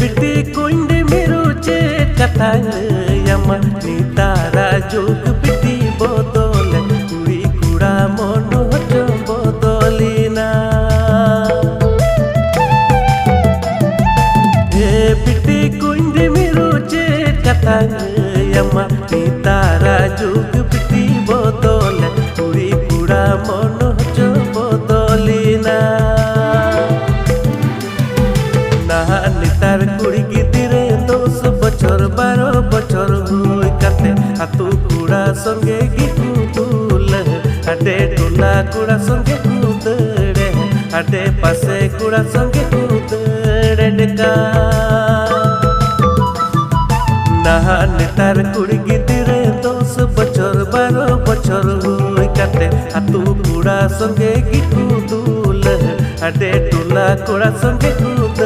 बिटी कुंडी मिरुचे कथांग यमा नितारा जुग बिटी बोदोले कुड़ी कुड़ा मोनो जो बोदोलीना बिटी कुंडी मिरुचे कथांग यमा नितारा जुग बिटी बोदोले कुड़ी कुड़ा मोनो जो बोदोलीना नितार कुड़ी गिदिरे 10 बछर 12 बछर हुई काते हाथू कुड़ा संगे गिकुदुल हाटे टोला कुड़ा संगे कुदड़े हाटे पासे कुड़ा संगे कुदड़े डेका नहा नितार कुड़ी गिदिरे 10 बछर 12 बछर हुई काते हाथू कुड़ा संगे गिकुदुल हाटे टोला कुड़ा संगे